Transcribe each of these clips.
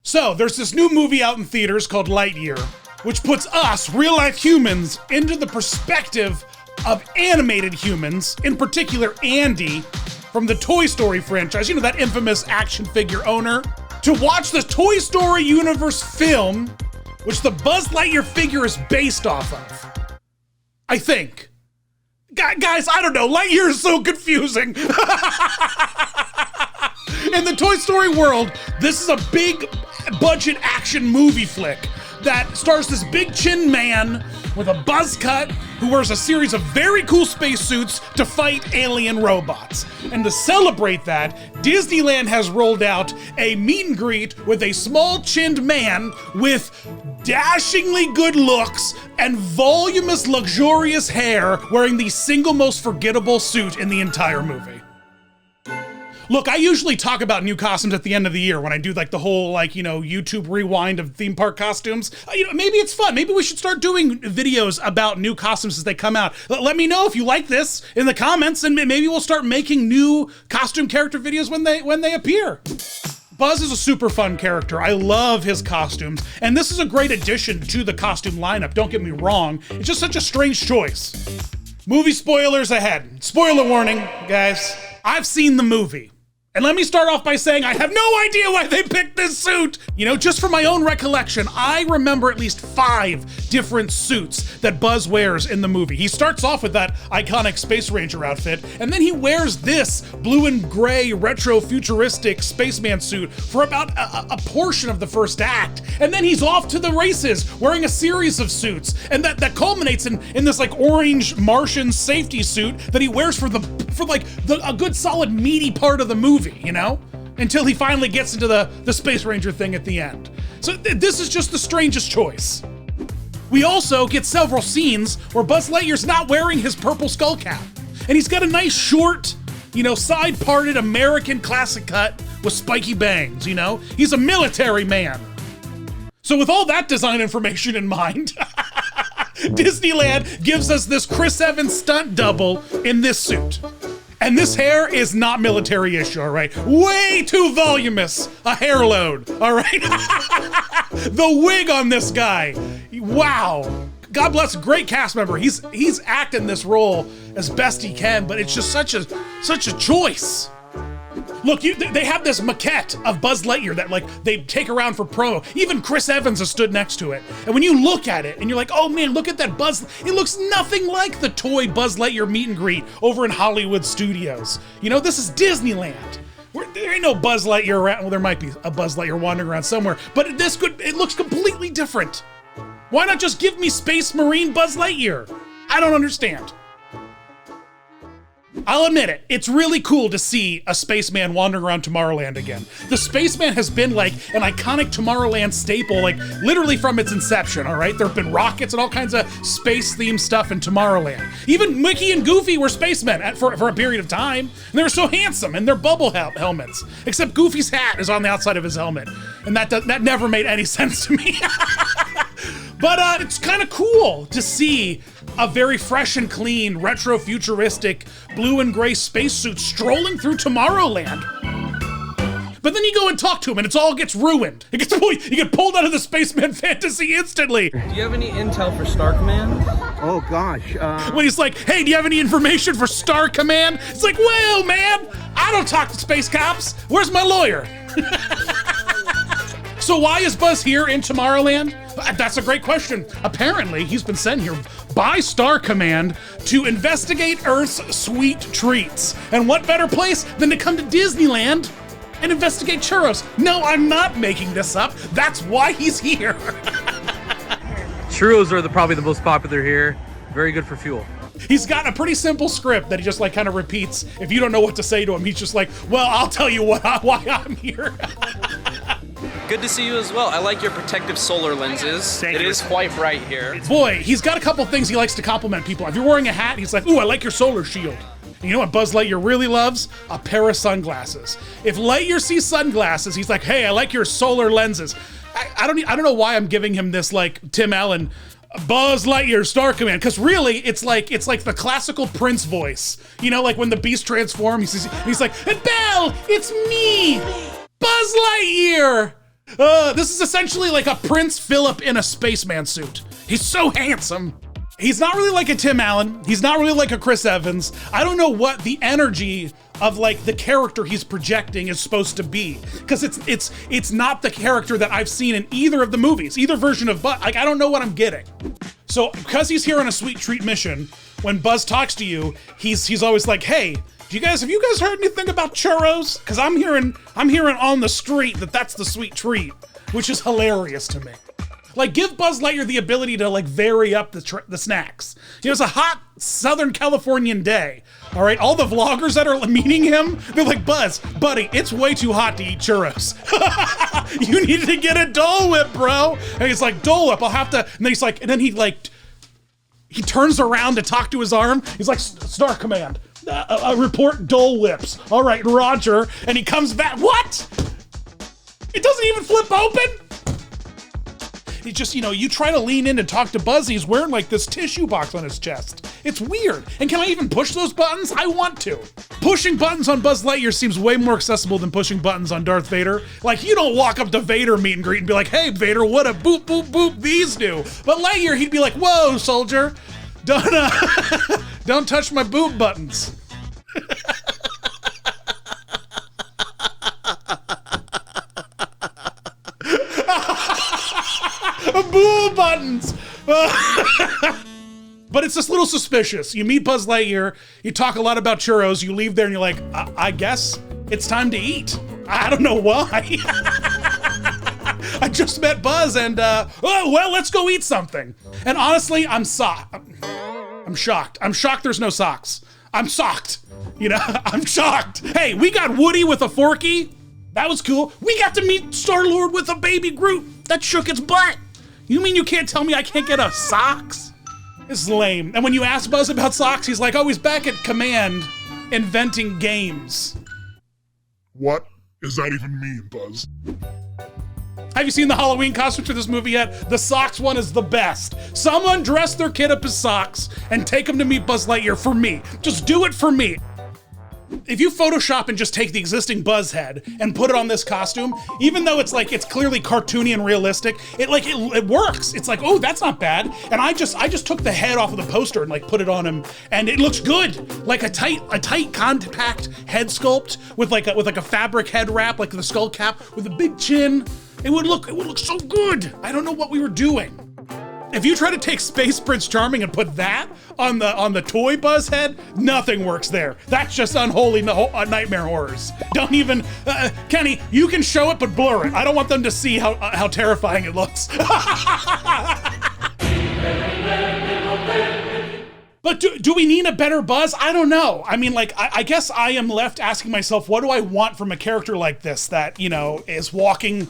So there's this new movie out in theaters called Lightyear, which puts us, real-life humans, into the perspective of animated humans, in particular Andy, from the Toy Story franchise, you know, that infamous action figure owner, to watch the Toy Story universe film, which the Buzz Lightyear figure is based off of. I think. Guys, I don't know, Lightyear is so confusing. In the Toy Story world, this is a big budget action movie flick that stars this big chin man with a buzz cut who wears a series of very cool spacesuits to fight alien robots. And to celebrate that, Disneyland has rolled out a meet and greet with a small-chinned man with dashingly good looks and voluminous, luxurious hair wearing the single most forgettable suit in the entire movie. Look, I usually talk about new costumes at the end of the year when I do like the whole YouTube rewind of theme park costumes. Maybe it's fun. Maybe we should start doing videos about new costumes as they come out. Let me know if you like this in the comments, and maybe we'll start making new costume character videos when they appear. Buzz is a super fun character. I love his costumes, and this is a great addition to the costume lineup. Don't get me wrong. It's just such a strange choice. Movie spoilers ahead. Spoiler warning, guys. I've seen the movie. And let me start off by saying I have no idea why they picked this suit. Just from my own recollection, I remember at least 5 different suits that Buzz wears in the movie. He starts off with that iconic Space Ranger outfit, and then he wears this blue and gray retro futuristic spaceman suit for about a portion of the first act. And then he's off to the races wearing a series of suits. And that culminates in this like orange Martian safety suit that he wears for a good solid meaty part of the movie. Until he finally gets into the Space Ranger thing at the end. So this is just the strangest choice. We also get several scenes where Buzz Lightyear's not wearing his purple skull cap. And he's got a nice short, side-parted American classic cut with spiky bangs, He's a military man. So with all that design information in mind, Disneyland gives us this Chris Evans stunt double in this suit. And this hair is not military issue, all right? Way too voluminous a hair load, all right? The wig on this guy, wow. God bless, great cast member. He's acting this role as best he can, but it's just such a choice. Look, they have this maquette of Buzz Lightyear that they take around for promo. Even Chris Evans has stood next to it. And when you look at it and you're like, oh man, look at that Buzz. It looks nothing like the toy Buzz Lightyear meet and greet over in Hollywood Studios. This is Disneyland. There ain't no Buzz Lightyear around. Well, there might be a Buzz Lightyear wandering around somewhere, but it looks completely different. Why not just give me Space Marine Buzz Lightyear? I don't understand. I'll admit it, it's really cool to see a spaceman wandering around Tomorrowland again. The spaceman has been like an iconic Tomorrowland staple, literally from its inception, all right? There have been rockets and all kinds of space-themed stuff in Tomorrowland. Even Mickey and Goofy were spacemen for a period of time, and they were so handsome in their bubble helmets. Except Goofy's hat is on the outside of his helmet, and that never made any sense to me. But it's kind of cool to see a very fresh and clean, retro-futuristic, blue and gray spacesuit strolling through Tomorrowland. But then you go and talk to him and it all gets ruined. You get pulled out of the spaceman fantasy instantly. Do you have any intel for Star Command? Oh gosh. When he's like, hey, do you have any information for Star Command? It's like, well, man, I don't talk to space cops. Where's my lawyer? So why is Buzz here in Tomorrowland? That's a great question. Apparently, he's been sent here by Star Command to investigate Earth's sweet treats. And what better place than to come to Disneyland and investigate churros? No, I'm not making this up. That's why he's here. Churros are probably the most popular here. Very good for fuel. He's got a pretty simple script that he just kind of repeats. If you don't know what to say to him, he's just like, well, I'll tell you why I'm here. Good to see you as well. I like your protective solar lenses. It is quite bright here. Boy, he's got a couple things he likes to compliment people. If you're wearing a hat, he's like, ooh, I like your solar shield. And you know what Buzz Lightyear really loves? A pair of sunglasses. If Lightyear sees sunglasses, he's like, hey, I like your solar lenses. I don't know why I'm giving him this Tim Allen, Buzz Lightyear, Star Command, because really it's like the classical Prince voice. When the Beast transforms, he's like, Belle, it's me, Buzz Lightyear. This is essentially like a Prince Philip in a spaceman suit. He's so handsome. He's not really like a Tim Allen. He's not really like a Chris Evans. I don't know what the energy of like the character he's projecting is supposed to be, because it's not the character that I've seen in either of the movies, either version of Buzz. Like, I don't know what I'm getting. So because he's here on a sweet treat mission, when Buzz talks to you, he's always like, hey, have you guys heard anything about churros? Because I'm hearing on the street that's the sweet treat, which is hilarious to me. Like, give Buzz Lightyear the ability to like vary up the snacks. You know, it's a hot Southern Californian day. All right, all the vloggers that are meeting him, they're like, Buzz, buddy, it's way too hot to eat churros. You need to get a Dole Whip, bro. And he's like, Dole Whip, I'll have to. And then he's like, and then he turns around to talk to his arm. He's like, Star Command, report Dole Whips. All right, Roger. And he comes back. What? It doesn't even flip open. He just, you try to lean in and talk to Buzz, he's wearing like this tissue box on his chest. It's weird. And can I even push those buttons? I want to. Pushing buttons on Buzz Lightyear seems way more accessible than pushing buttons on Darth Vader. Like, you don't walk up to Vader meet and greet and be like, hey, Vader, what a boop, boop, boop these do. But Lightyear, he'd be like, whoa, soldier, don't touch my boob buttons. Boo buttons. But it's just a little suspicious. You meet Buzz Lightyear, you talk a lot about churros, you leave there and you're like, I guess it's time to eat. I don't know why. I just met Buzz and, well, let's go eat something. And honestly, I'm shocked. I'm shocked there's no socks. I'm shocked. I'm shocked. Hey, we got Woody with a Forky. That was cool. We got to meet Star-Lord with a baby Groot that shook its butt. You mean you can't tell me I can't get a socks? It's lame. And when you ask Buzz about socks, he's like, oh, he's back at command inventing games. What does that even mean, Buzz? Have you seen the Halloween costumes for this movie yet? The socks one is the best. Someone dress their kid up as socks and take them to meet Buzz Lightyear for me. Just do it for me. If you Photoshop and just take the existing Buzz head and put it on this costume, even though it's clearly cartoony and realistic, it works. It's like, oh, that's not bad. And I just took the head off of the poster and like put it on him, and it looks good. Like a tight compact head sculpt with like a fabric head wrap, like the skull cap with a big chin. It would look so good. I don't know what we were doing. If you try to take Space Prince Charming and put that on the toy Buzz head, nothing works there. That's just unholy nightmare horrors. Don't even, Kenny, you can show it, but blur it. I don't want them to see how terrifying it looks. But do we need a better Buzz? I don't know. I mean, like, I guess I am left asking myself, what do I want from a character like this that, is walking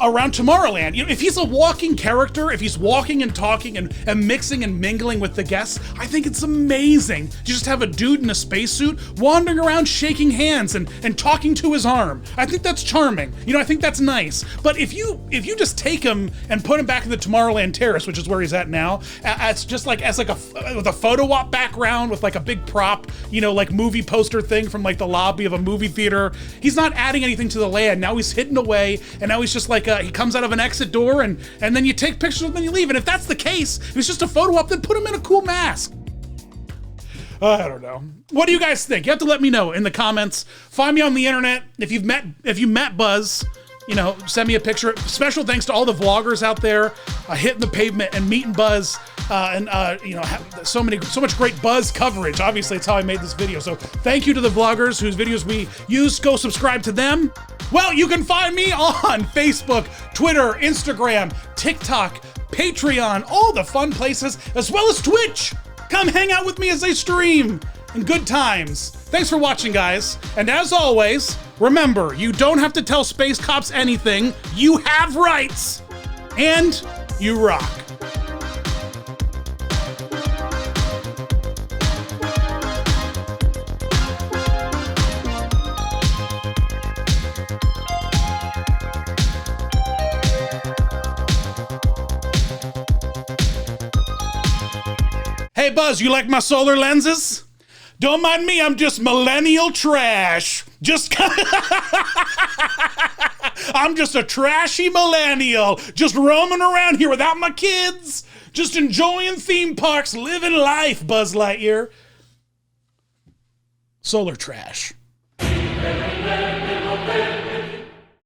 around Tomorrowland? If he's a walking character, if he's walking and talking and mixing and mingling with the guests, I think it's amazing to just have a dude in a spacesuit wandering around shaking hands and talking to his arm. I think that's charming. I think that's nice. But if you just take him and put him back in the Tomorrowland Terrace, which is where he's at now, as with a photo op background with like a big prop, like movie poster thing from like the lobby of a movie theater, he's not adding anything to the land. Now he's hidden away, and now he's just like he comes out of an exit door and then you take pictures of him and you leave. And if that's the case, if it's just a photo op, then put him in a cool mask. I don't know. What do you guys think? You have to let me know in the comments. Find me on the internet. If you met Buzz, send me a picture. Special thanks to all the vloggers out there hitting the pavement and meeting Buzz. So much great Buzz coverage. Obviously, it's how I made this video. So thank you to the vloggers whose videos we use. Go subscribe to them. Well, you can find me on Facebook, Twitter, Instagram, TikTok, Patreon, all the fun places, as well as Twitch. Come hang out with me as I stream. And good times. Thanks for watching, guys. And as always, remember, you don't have to tell space cops anything. You have rights. And you rock. Hey Buzz, you like my solar lenses? Don't mind me, I'm just millennial trash. Just I'm just a trashy millennial, just roaming around here without my kids, just enjoying theme parks, living life, Buzz Lightyear. Solar trash.